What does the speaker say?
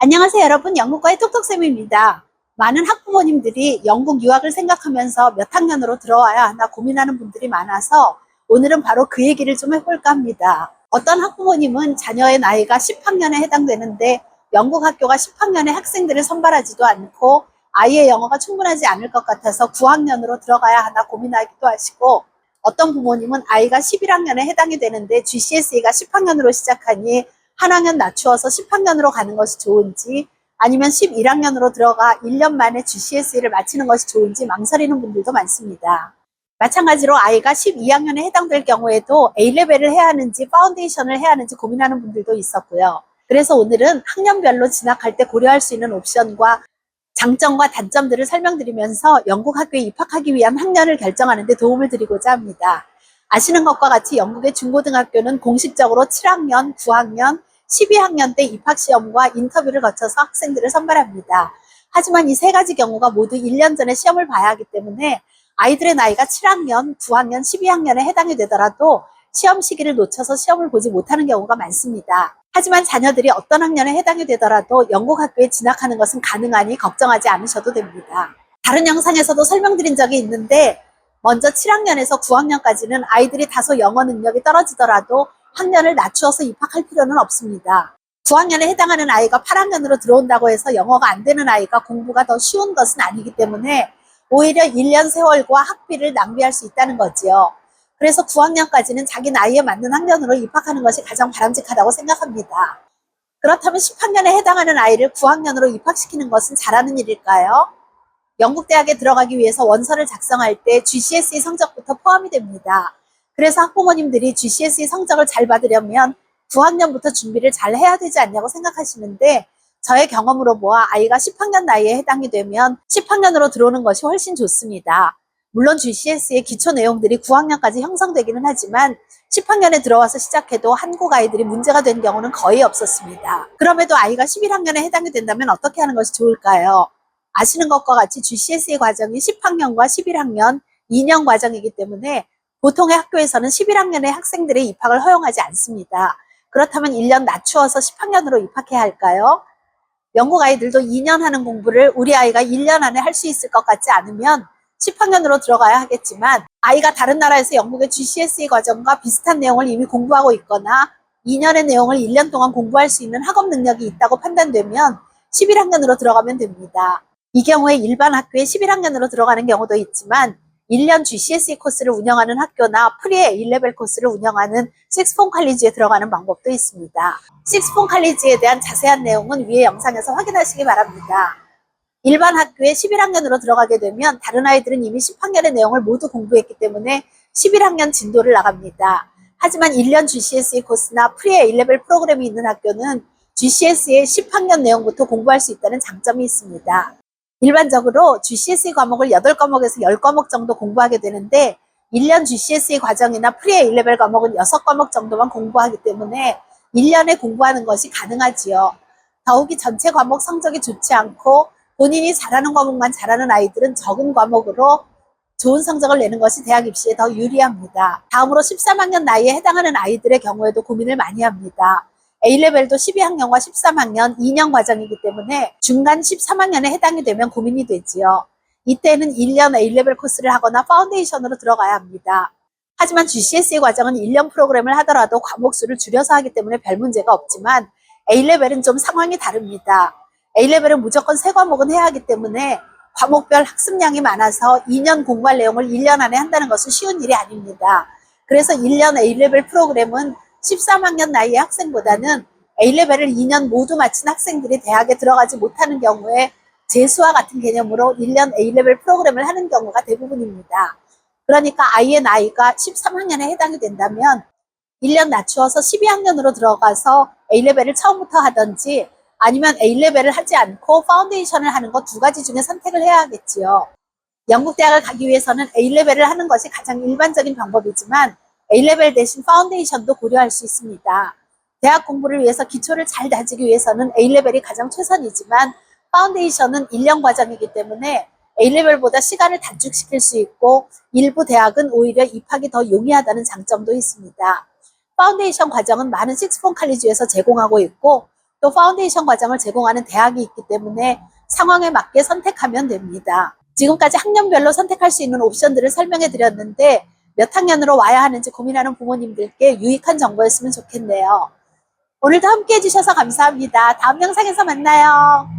안녕하세요 여러분, 영국과의 톡톡쌤입니다. 많은 학부모님들이 영국 유학을 생각하면서 몇 학년으로 들어와야 하나 고민하는 분들이 많아서 오늘은 바로 그 얘기를 좀 해볼까 합니다. 어떤 학부모님은 자녀의 나이가 10학년에 해당되는데 영국 학교가 10학년에 학생들을 선발하지도 않고 아이의 영어가 충분하지 않을 것 같아서 9학년으로 들어가야 하나 고민하기도 하시고, 어떤 부모님은 아이가 11학년에 해당이 되는데 GCSE가 10학년으로 시작하니 한 학년 낮추어서 10학년으로 가는 것이 좋은지, 아니면 11학년으로 들어가 1년 만에 GCSE를 마치는 것이 좋은지 망설이는 분들도 많습니다. 마찬가지로 아이가 12학년에 해당될 경우에도 A레벨을 해야 하는지 파운데이션을 해야 하는지 고민하는 분들도 있었고요. 그래서 오늘은 학년별로 진학할 때 고려할 수 있는 옵션과 장점과 단점들을 설명드리면서 영국 학교에 입학하기 위한 학년을 결정하는 데 도움을 드리고자 합니다. 아시는 것과 같이 영국의 중고등학교는 공식적으로 7학년, 9학년, 12학년 때 입학시험과 인터뷰를 거쳐서 학생들을 선발합니다. 하지만 이 세 가지 경우가 모두 1년 전에 시험을 봐야 하기 때문에 아이들의 나이가 7학년, 9학년, 12학년에 해당이 되더라도 시험 시기를 놓쳐서 시험을 보지 못하는 경우가 많습니다. 하지만 자녀들이 어떤 학년에 해당이 되더라도 영국 학교에 진학하는 것은 가능하니 걱정하지 않으셔도 됩니다. 다른 영상에서도 설명드린 적이 있는데, 먼저 7학년에서 9학년까지는 아이들이 다소 영어 능력이 떨어지더라도 학년을 낮추어서 입학할 필요는 없습니다. 9학년에 해당하는 아이가 8학년으로 들어온다고 해서 영어가 안 되는 아이가 공부가 더 쉬운 것은 아니기 때문에 오히려 1년 세월과 학비를 낭비할 수 있다는 거지요. 그래서 9학년까지는 자기 나이에 맞는 학년으로 입학하는 것이 가장 바람직하다고 생각합니다. 그렇다면 10학년에 해당하는 아이를 9학년으로 입학시키는 것은 잘하는 일일까요? 영국 대학에 들어가기 위해서 원서를 작성할 때 GCSE 성적부터 포함이 됩니다. 그래서 학부모님들이 GCSE 성적을 잘 받으려면 9학년부터 준비를 잘 해야 되지 않냐고 생각하시는데, 저의 경험으로 보아 아이가 10학년 나이에 해당이 되면 10학년으로 들어오는 것이 훨씬 좋습니다. 물론 GCSE의 기초 내용들이 9학년까지 형성되기는 하지만 10학년에 들어와서 시작해도 한국 아이들이 문제가 된 경우는 거의 없었습니다. 그럼에도 아이가 11학년에 해당이 된다면 어떻게 하는 것이 좋을까요? 아시는 것과 같이 GCSE 과정이 10학년과 11학년 2년 과정이기 때문에 보통의 학교에서는 11학년의 학생들의 입학을 허용하지 않습니다. 그렇다면 1년 낮추어서 10학년으로 입학해야 할까요? 영국 아이들도 2년 하는 공부를 우리 아이가 1년 안에 할 수 있을 것 같지 않으면 10학년으로 들어가야 하겠지만, 아이가 다른 나라에서 영국의 GCSE 과정과 비슷한 내용을 이미 공부하고 있거나 2년의 내용을 1년 동안 공부할 수 있는 학업 능력이 있다고 판단되면 11학년으로 들어가면 됩니다. 이 경우에 일반 학교에 11학년으로 들어가는 경우도 있지만 1년 GCSE 코스를 운영하는 학교나 프리 A레벨 코스를 운영하는 식스폼 칼리지에 들어가는 방법도 있습니다. 식스폼 칼리지에 대한 자세한 내용은 위의 영상에서 확인하시기 바랍니다. 일반 학교에 11학년으로 들어가게 되면 다른 아이들은 이미 10학년의 내용을 모두 공부했기 때문에 11학년 진도를 나갑니다. 하지만 1년 GCSE 코스나 프리 A레벨 프로그램이 있는 학교는 GCSE의 10학년 내용부터 공부할 수 있다는 장점이 있습니다. 일반적으로 GCSE 과목을 8과목에서 10과목 정도 공부하게 되는데 1년 GCSE 과정이나 프리 A레벨 과목은 6과목 정도만 공부하기 때문에 1년에 공부하는 것이 가능하지요. 더욱이 전체 과목 성적이 좋지 않고 본인이 잘하는 과목만 잘하는 아이들은 적은 과목으로 좋은 성적을 내는 것이 대학 입시에 더 유리합니다. 다음으로 13학년 나이에 해당하는 아이들의 경우에도 고민을 많이 합니다. A레벨도 12학년과 13학년 2년 과정이기 때문에 중간 13학년에 해당이 되면 고민이 되지요. 이때는 1년 A레벨 코스를 하거나 파운데이션으로 들어가야 합니다. 하지만 GCSE 과정은 1년 프로그램을 하더라도 과목 수를 줄여서 하기 때문에 별 문제가 없지만 A레벨은 좀 상황이 다릅니다. A레벨은 무조건 3과목은 해야 하기 때문에 과목별 학습량이 많아서 2년 공부할 내용을 1년 안에 한다는 것은 쉬운 일이 아닙니다. 그래서 1년 A레벨 프로그램은 13학년 나이의 학생보다는 A레벨을 2년 모두 마친 학생들이 대학에 들어가지 못하는 경우에 재수와 같은 개념으로 1년 A레벨 프로그램을 하는 경우가 대부분입니다. 그러니까 아이의 나이가 13학년에 해당이 된다면 1년 낮추어서 12학년으로 들어가서 A레벨을 처음부터 하든지, 아니면 A레벨을 하지 않고 파운데이션을 하는 것 2가지 중에 선택을 해야 하겠지요. 영국 대학을 가기 위해서는 A레벨을 하는 것이 가장 일반적인 방법이지만 A레벨 대신 파운데이션도 고려할 수 있습니다. 대학 공부를 위해서 기초를 잘 다지기 위해서는 A레벨이 가장 최선이지만 파운데이션은 1년 과정이기 때문에 A레벨보다 시간을 단축시킬 수 있고 일부 대학은 오히려 입학이 더 용이하다는 장점도 있습니다. 파운데이션 과정은 많은 식스폼 칼리지에서 제공하고 있고 또 파운데이션 과정을 제공하는 대학이 있기 때문에 상황에 맞게 선택하면 됩니다. 지금까지 학년별로 선택할 수 있는 옵션들을 설명해 드렸는데 몇 학년으로 와야 하는지 고민하는 부모님들께 유익한 정보였으면 좋겠네요. 오늘도 함께 해주셔서 감사합니다. 다음 영상에서 만나요.